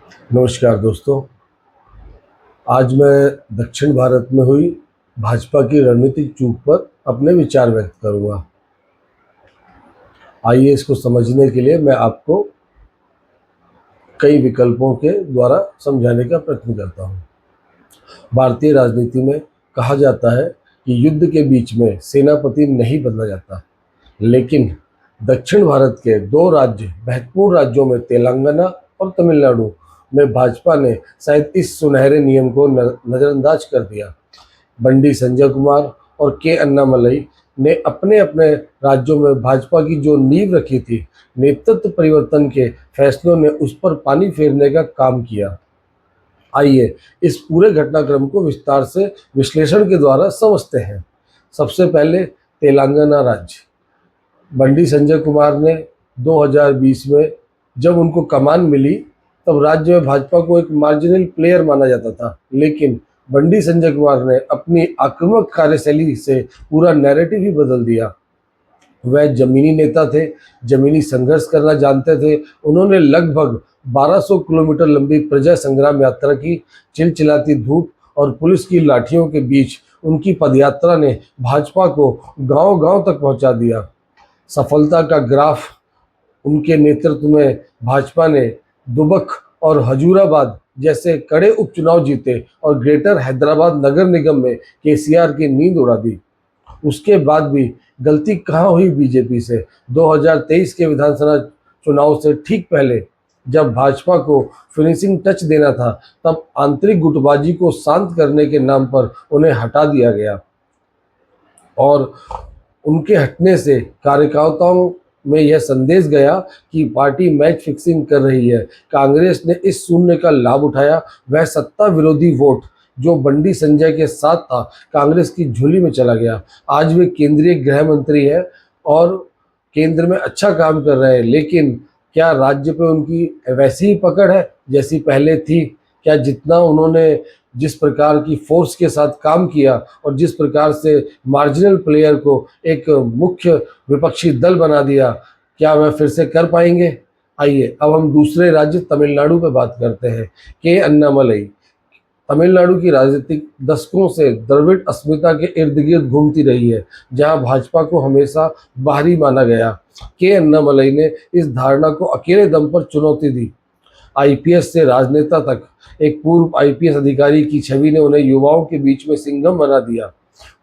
नमस्कार दोस्तों। आज मैं दक्षिण भारत में हुई भाजपा की रणनीतिक चूक पर अपने विचार व्यक्त करूंगा। आइए इसको समझने के लिए मैं आपको कई विकल्पों के द्वारा समझाने का प्रयत्न करता हूं। भारतीय राजनीति में कहा जाता है कि युद्ध के बीच में सेनापति नहीं बदला जाता, लेकिन दक्षिण भारत के दो महत्वपूर्ण राज्यों में तेलंगाना और तमिलनाडु में भाजपा ने शायद इस सुनहरे नियम को नज़रअंदाज कर दिया। बंडी संजय कुमार और के अन्नामलई ने अपने अपने राज्यों में भाजपा की जो नींव रखी थी, नेतृत्व परिवर्तन के फैसलों ने उस पर पानी फेरने का काम किया। आइए इस पूरे घटनाक्रम को विस्तार से विश्लेषण के द्वारा समझते हैं। सबसे पहले तेलंगाना राज्य। बंडी संजय कुमार ने 2020 में जब उनको कमान मिली तब राज्य में भाजपा को एक मार्जिनल प्लेयर माना जाता था, लेकिन बंडी संजय कुमार ने अपनी आक्रामक कार्यशैली से पूरा नैरेटिव ही बदल दिया। वह जमीनी नेता थे, जमीनी संघर्ष करना जानते थे। उन्होंने लगभग 1200 किलोमीटर लंबी प्रजा संग्राम यात्रा की। चिलचिलाती धूप और पुलिस की लाठियों के बीच उनकी पदयात्रा ने भाजपा को गांव-गांव तक पहुंचा दिया। सफलता का ग्राफ। उनके नेतृत्व में भाजपा ने दुबक और हजूराबाद जैसे कड़े उपचुनाव जीते और ग्रेटर हैदराबाद नगर निगम में केसीआर की नींद उड़ा दी। उसके बाद भी गलती कहाँ हुई बीजेपी से? 2023 के विधानसभा चुनाव से ठीक पहले जब भाजपा को फिनिशिंग टच देना था, तब आंतरिक गुटबाजी को शांत करने के नाम पर उन्हें हटा दिया गया और उनके हटने से कार्यकर्ताओं में यह संदेश गया कि पार्टी मैच फिक्सिंग कर रही है। कांग्रेस ने इस शून्य का लाभ उठाया। वह सत्ता विरोधी वोट जो बंडी संजय के साथ था, कांग्रेस की झोली में चला गया। आज वे केंद्रीय गृह मंत्री हैं और केंद्र में अच्छा काम कर रहे हैं, लेकिन क्या राज्य पे उनकी वैसी ही पकड़ है जैसी पहले थी? क्या जितना उन्होंने जिस प्रकार की फोर्स के साथ काम किया और जिस प्रकार से मार्जिनल प्लेयर को एक मुख्य विपक्षी दल बना दिया, क्या वह फिर से कर पाएंगे? आइए अब हम दूसरे राज्य तमिलनाडु पे बात करते हैं। के अन्नामलई। तमिलनाडु की राजनीतिक दशकों से द्रविड़ अस्मिता के इर्द गिर्द घूमती रही है, जहां भाजपा को हमेशा बाहरी माना गया। के अन्नामलई ने इस धारणा को अकेले दम पर चुनौती दी। आईपीएस से राजनेता तक, एक पूर्व आईपीएस अधिकारी की छवि ने उन्हें युवाओं के बीच में सिंघम बना दिया।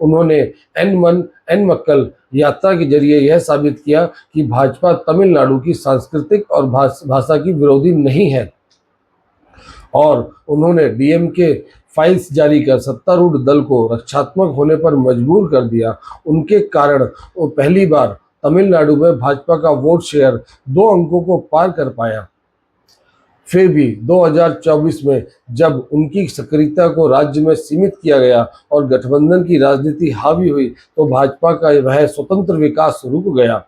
उन्होंने एन मन एन मक्कल यात्रा के जरिए यह साबित किया कि भाजपा तमिलनाडु की सांस्कृतिक और भाषा की विरोधी नहीं है, और उन्होंने डीएमके फाइल्स जारी कर सत्तारूढ़ दल को रक्षात्मक होने पर मजबूर कर दिया। उनके कारण वो पहली बार तमिलनाडु में भाजपा का वोट शेयर 2 अंकों को पार कर पाया। फिर भी 2024 में जब उनकी सक्रियता को राज्य में सीमित किया गया और गठबंधन की राजनीति हावी हुई, तो भाजपा का वह स्वतंत्र विकास रुक गया।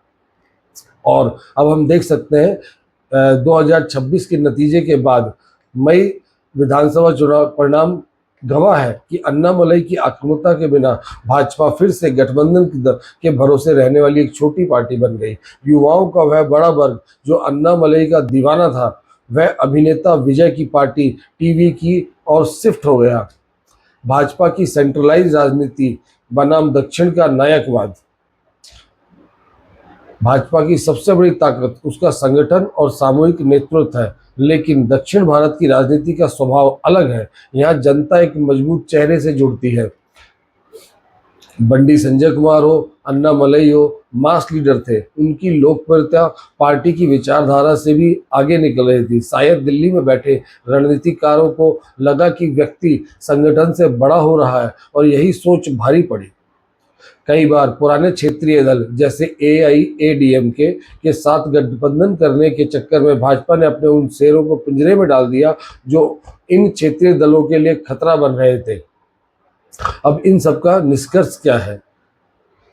और अब हम देख सकते हैं 2026 के नतीजे के बाद मई विधानसभा चुनाव परिणाम गवाह है कि अन्नामलई की आक्रामकता के बिना भाजपा फिर से गठबंधन के भरोसे रहने वाली एक छोटी पार्टी बन गई। युवाओं का वह बड़ा वर्ग जो अन्नामलई का दीवाना था, वह अभिनेता विजय की पार्टी टीवी की और शिफ्ट हो गया। भाजपा की सेंट्रलाइज राजनीति बनाम दक्षिण का नायकवाद। भाजपा की सबसे बड़ी ताकत उसका संगठन और सामूहिक नेतृत्व है, लेकिन दक्षिण भारत की राजनीति का स्वभाव अलग है। यहाँ जनता एक मजबूत चेहरे से जुड़ती है। बंडी संजय कुमार हो, अन्नामलई हो, मास लीडर थे। उनकी लोकप्रियता पार्टी की विचारधारा से भी आगे निकल रही थी। शायद दिल्ली में बैठे रणनीतिकारों को लगा कि व्यक्ति संगठन से बड़ा हो रहा है और यही सोच भारी पड़ी। कई बार पुराने क्षेत्रीय दल जैसे एआईएडीएमके के साथ गठबंधन करने के चक्कर में भाजपा ने अपने उन शेरों को पिंजरे में डाल दिया जो इन क्षेत्रीय दलों के लिए खतरा बन रहे थे। अब इन सब का निष्कर्ष क्या है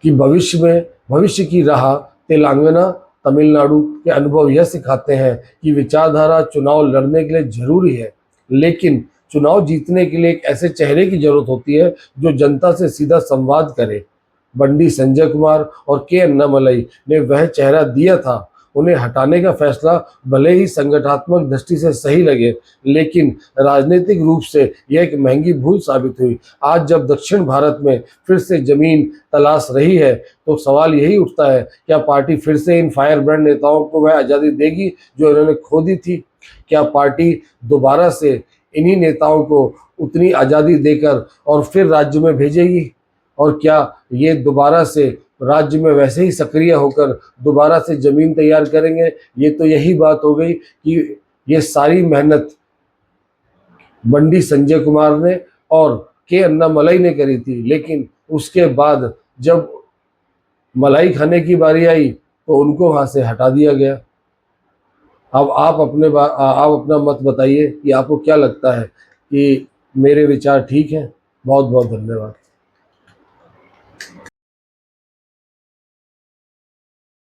कि भविष्य की राह तेलंगाना तमिलनाडु के अनुभव यह सिखाते हैं कि विचारधारा चुनाव लड़ने के लिए जरूरी है, लेकिन चुनाव जीतने के लिए एक ऐसे चेहरे की जरूरत होती है जो जनता से सीधा संवाद करे। बंडी संजय कुमार और के अन्नामलई ने वह चेहरा दिया था। उन्हें हटाने का फैसला भले ही संगठनात्मक दृष्टि से सही लगे, लेकिन राजनीतिक रूप से यह एक महंगी भूल साबित हुई। आज जब दक्षिण भारत में फिर से जमीन तलाश रही है, तो सवाल यही उठता है, क्या पार्टी फिर से इन फायर ब्रांड नेताओं को वह आज़ादी देगी जो इन्होंने खो दी थी? क्या पार्टी दोबारा से इन्हीं नेताओं को उतनी आज़ादी देकर और फिर राज्य में भेजेगी? और क्या ये दोबारा से राज्य में वैसे ही सक्रिय होकर दोबारा से ज़मीन तैयार करेंगे? ये तो यही बात हो गई कि ये सारी मेहनत बंडी संजय कुमार ने और के अन्नामलई ने करी थी, लेकिन उसके बाद जब मलाई खाने की बारी आई तो उनको वहाँ से हटा दिया गया। अब आप अपना मत बताइए कि आपको क्या लगता है कि मेरे विचार ठीक हैं? बहुत बहुत धन्यवाद।